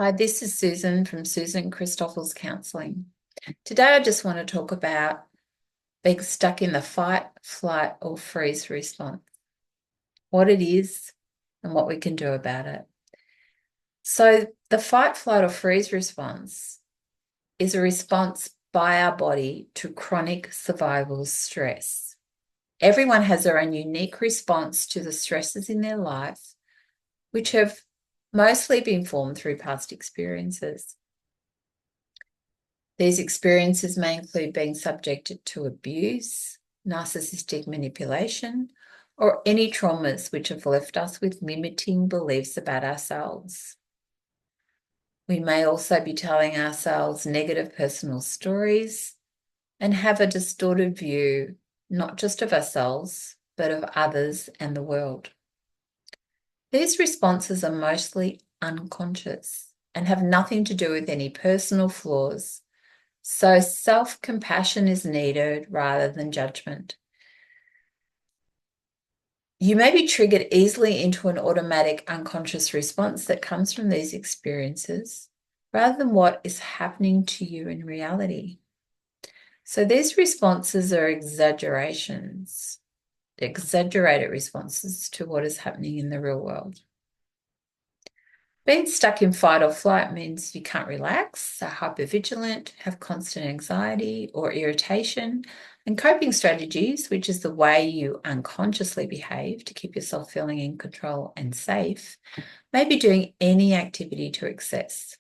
Hi, this is Susan from Susan Christoffel's Counselling. Today, I just want to talk about being stuck in the fight, flight, or freeze response, what it is, and what we can do about it. So, the fight, flight, or freeze response is a response by our body to chronic survival stress. Everyone has their own unique response to the stresses in their life, which have mostly been formed through past experiences. These experiences may include being subjected to abuse, narcissistic manipulation, or any traumas which have left us with limiting beliefs about ourselves. We may also be telling ourselves negative personal stories and have a distorted view, not just of ourselves, but of others and the world. These responses are mostly unconscious and have nothing to do with any personal flaws. So self-compassion is needed rather than judgment. You may be triggered easily into an automatic unconscious response that comes from these experiences rather than what is happening to you in reality. So these responses are exaggerations, exaggerated responses to what is happening in the real world. Being stuck in fight or flight means you can't relax, are hypervigilant, have constant anxiety or irritation, and coping strategies, which is the way you unconsciously behave to keep yourself feeling in control and safe, may be doing any activity to excess,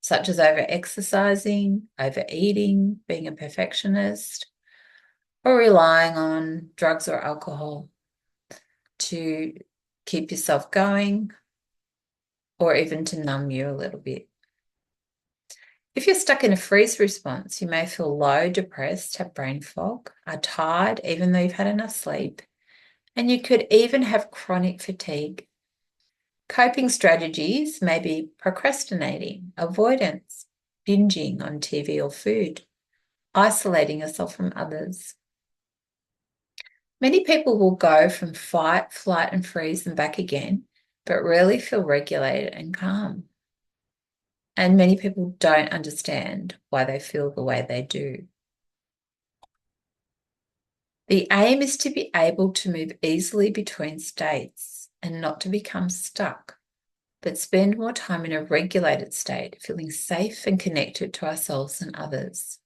such as over-exercising, overeating, being a perfectionist, or relying on drugs or alcohol to keep yourself going, or even to numb you a little bit. If you're stuck in a freeze response, you may feel low, depressed, have brain fog, are tired even though you've had enough sleep, and you could even have chronic fatigue. Coping strategies may be procrastinating, avoidance, binging on TV or food, isolating yourself from others. Many people will go from fight, flight, and freeze and back again, but rarely feel regulated and calm. And many people don't understand why they feel the way they do. The aim is to be able to move easily between states and not to become stuck, but spend more time in a regulated state, feeling safe and connected to ourselves and others.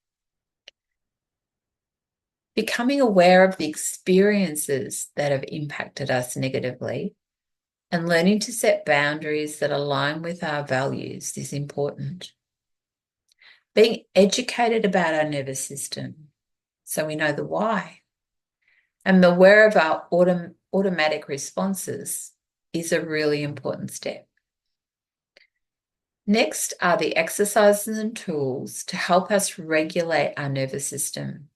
Becoming aware of the experiences that have impacted us negatively and learning to set boundaries that align with our values is important. Being educated about our nervous system so we know the why and aware of our automatic responses is a really important step. Next are the exercises and tools to help us regulate our nervous system.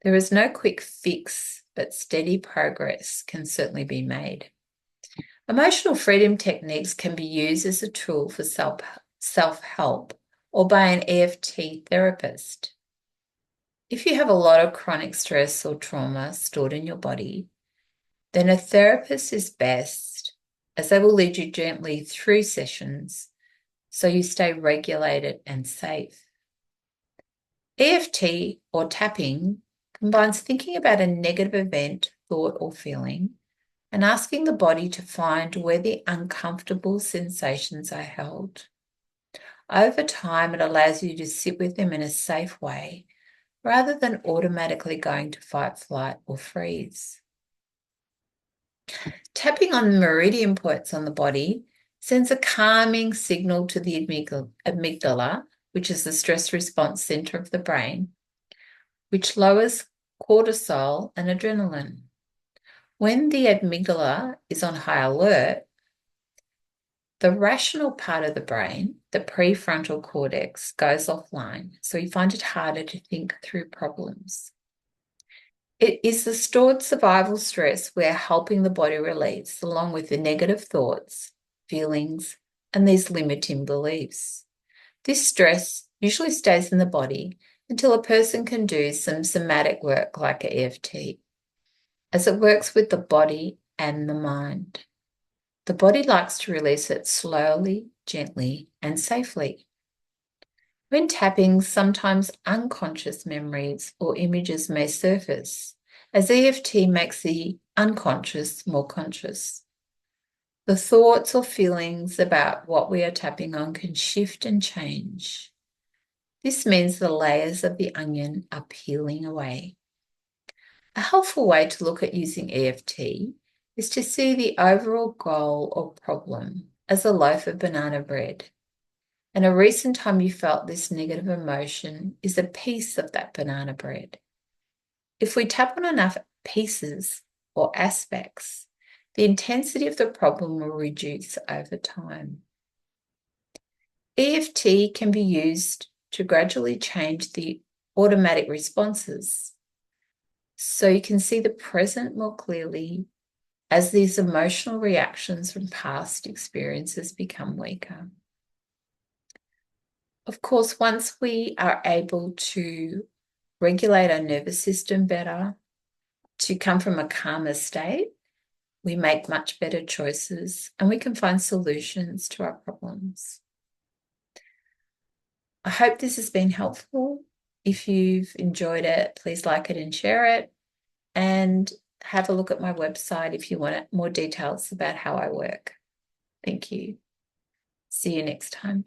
There is no quick fix, but steady progress can certainly be made. Emotional freedom techniques can be used as a tool for self-help or by an EFT therapist. If you have a lot of chronic stress or trauma stored in your body, then a therapist is best, as they will lead you gently through sessions so you stay regulated and safe. EFT or tapping combines thinking about a negative event, thought, or feeling and asking the body to find where the uncomfortable sensations are held. Over time, it allows you to sit with them in a safe way rather than automatically going to fight, flight, or freeze. Tapping on meridian points on the body sends a calming signal to the amygdala, which is the stress response center of the brain, which lowers cortisol and adrenaline. When the amygdala is on high alert, the rational part of the brain, the prefrontal cortex, goes offline, so you find it harder to think through problems. It is the stored survival stress we're helping the body release, along with the negative thoughts, feelings, and these limiting beliefs. This stress usually stays in the body until a person can do some somatic work like a EFT, as it works with the body and the mind. The body likes to release it slowly, gently and safely. When tapping, sometimes unconscious memories or images may surface, as EFT makes the unconscious more conscious. The thoughts or feelings about what we are tapping on can shift and change. This means the layers of the onion are peeling away. A helpful way to look at using EFT is to see the overall goal or problem as a loaf of banana bread. And a recent time you felt this negative emotion is a piece of that banana bread. If we tap on enough pieces or aspects, the intensity of the problem will reduce over time. EFT can be used to gradually change the automatic responses so you can see the present more clearly as these emotional reactions from past experiences become weaker. Of course, once we are able to regulate our nervous system better, to come from a calmer state, we make much better choices and we can find solutions to our problems. I hope this has been helpful. If you've enjoyed it, please like it and share it. And have a look at my website if you want more details about how I work. Thank you. See you next time.